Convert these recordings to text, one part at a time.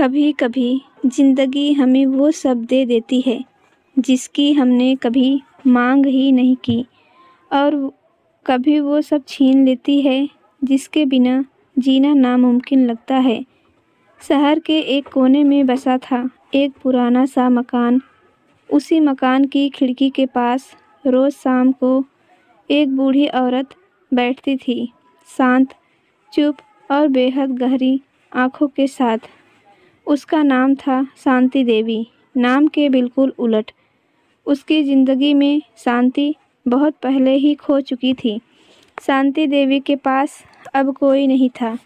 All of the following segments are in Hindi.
कभी कभी ज़िंदगी हमें वो सब दे देती है जिसकी हमने कभी मांग ही नहीं की, और कभी वो सब छीन लेती है जिसके बिना जीना नामुमकिन लगता है। शहर के एक कोने में बसा था एक पुराना सा मकान। उसी मकान की खिड़की के पास रोज़ शाम को एक बूढ़ी औरत बैठती थी, शांत, चुप और बेहद गहरी आँखों के साथ। उसका नाम था शांति देवी। नाम के बिल्कुल उलट उसकी ज़िंदगी में शांति बहुत पहले ही खो चुकी थी। शांति देवी के पास अब कोई नहीं था,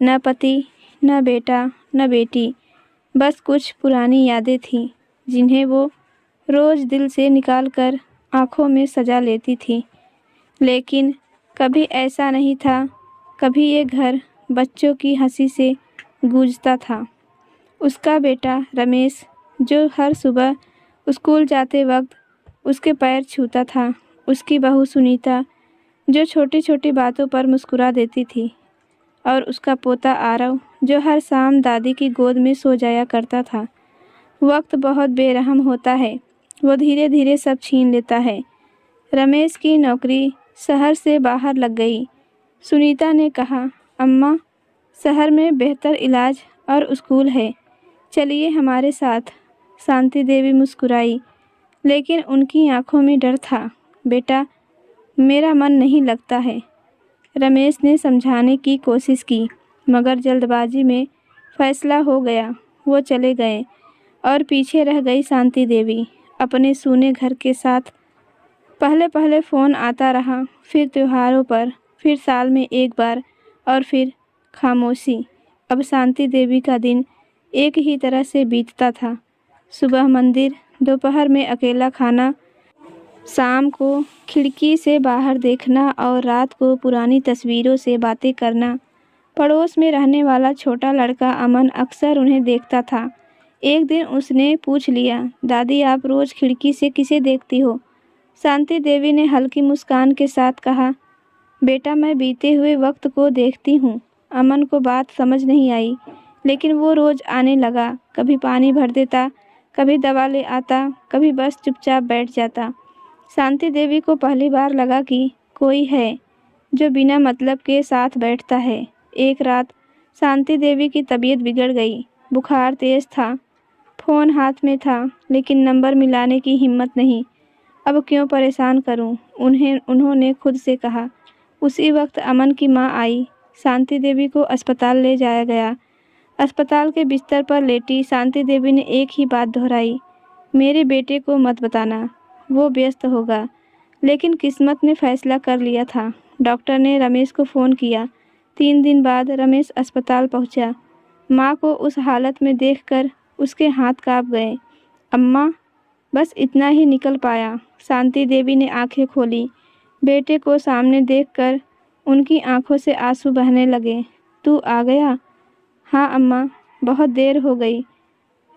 न पति, न बेटा, न बेटी। बस कुछ पुरानी यादें थीं जिन्हें वो रोज़ दिल से निकाल कर आँखों में सजा लेती थी। लेकिन कभी ऐसा नहीं था। कभी ये घर बच्चों की हंसी से गूंजता था। उसका बेटा रमेश, जो हर सुबह स्कूल जाते वक्त उसके पैर छूता था। उसकी बहू सुनीता, जो छोटी छोटी बातों पर मुस्कुरा देती थी। और उसका पोता आरव, जो हर शाम दादी की गोद में सो जाया करता था। वक्त बहुत बेरहम होता है, वो धीरे धीरे सब छीन लेता है। रमेश की नौकरी शहर से बाहर लग गई। सुनीता ने कहा, अम्मा, शहर में बेहतर इलाज और स्कूल है, चलिए हमारे साथ। शांति देवी मुस्कुराई, लेकिन उनकी आंखों में डर था। बेटा, मेरा मन नहीं लगता है। रमेश ने समझाने की कोशिश की, मगर जल्दबाजी में फैसला हो गया। वो चले गए और पीछे रह गई शांति देवी अपने सूने घर के साथ। पहले पहले फ़ोन आता रहा, फिर त्योहारों पर, फिर साल में एक बार, और फिर खामोशी। अब शांति देवी का दिन एक ही तरह से बीतता था। सुबह मंदिर, दोपहर में अकेला खाना, शाम को खिड़की से बाहर देखना और रात को पुरानी तस्वीरों से बातें करना। पड़ोस में रहने वाला छोटा लड़का अमन अक्सर उन्हें देखता था। एक दिन उसने पूछ लिया, दादी, आप रोज़ खिड़की से किसे देखती हो? शांति देवी ने हल्की मुस्कान के साथ कहा, बेटा, मैं बीते हुए वक्त को देखती हूँ। अमन को बात समझ नहीं आई, लेकिन वो रोज़ आने लगा। कभी पानी भर देता, कभी दवा ले आता, कभी बस चुपचाप बैठ जाता। शांति देवी को पहली बार लगा कि कोई है जो बिना मतलब के साथ बैठता है। एक रात शांति देवी की तबीयत बिगड़ गई। बुखार तेज़ था, फ़ोन हाथ में था, लेकिन नंबर मिलाने की हिम्मत नहीं। अब क्यों परेशान करूं? उन्होंने खुद से कहा। उसी वक्त अमन की माँ आई। शांति देवी को अस्पताल ले जाया गया। अस्पताल के बिस्तर पर लेटी शांति देवी ने एक ही बात दोहराई, मेरे बेटे को मत बताना, वो व्यस्त होगा। लेकिन किस्मत ने फैसला कर लिया था। डॉक्टर ने रमेश को फ़ोन किया। 3 दिन बाद रमेश अस्पताल पहुंचा। माँ को उस हालत में देखकर उसके हाथ कांप गए। अम्मा, बस इतना ही निकल पाया। शांति देवी ने आंखें खोली। बेटे को सामने देखकर उनकी आंखों से आंसू बहने लगे। तू आ गया? हाँ अम्मा, बहुत देर हो गई।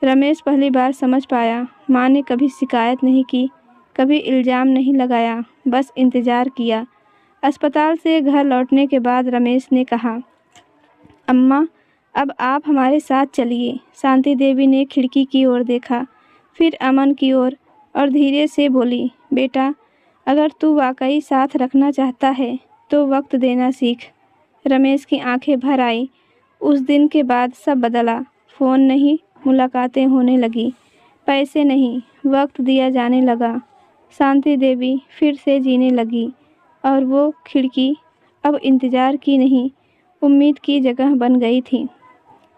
रमेश पहली बार समझ पाया, माँ ने कभी शिकायत नहीं की, कभी इल्ज़ाम नहीं लगाया, बस इंतज़ार किया। अस्पताल से घर लौटने के बाद रमेश ने कहा, अम्मा, अब आप हमारे साथ चलिए। शांति देवी ने खिड़की की ओर देखा, फिर अमन की ओर, और धीरे से बोली, बेटा, अगर तू वाकई साथ रखना चाहता है तो वक्त देना सीख। रमेश की आंखें भर आई। उस दिन के बाद सब बदला। फ़ोन नहीं, मुलाकातें होने लगी। पैसे नहीं, वक्त दिया जाने लगा। शांति देवी फिर से जीने लगी, और वो खिड़की अब इंतज़ार की नहीं, उम्मीद की जगह बन गई थी।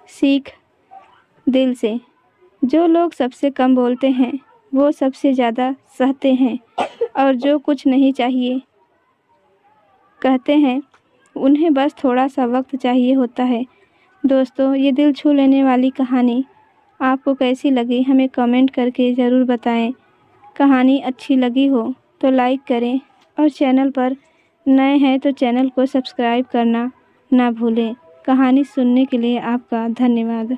सीख दिल से, जो लोग सबसे कम बोलते हैं वो सबसे ज़्यादा सहते हैं, और जो कुछ नहीं चाहिए कहते हैं उन्हें बस थोड़ा सा वक्त चाहिए होता है। दोस्तों, ये दिल छू लेने वाली कहानी आपको कैसी लगी हमें कमेंट करके ज़रूर बताएं। कहानी अच्छी लगी हो तो लाइक करें, और चैनल पर नए हैं तो चैनल को सब्सक्राइब करना ना भूलें। कहानी सुनने के लिए आपका धन्यवाद।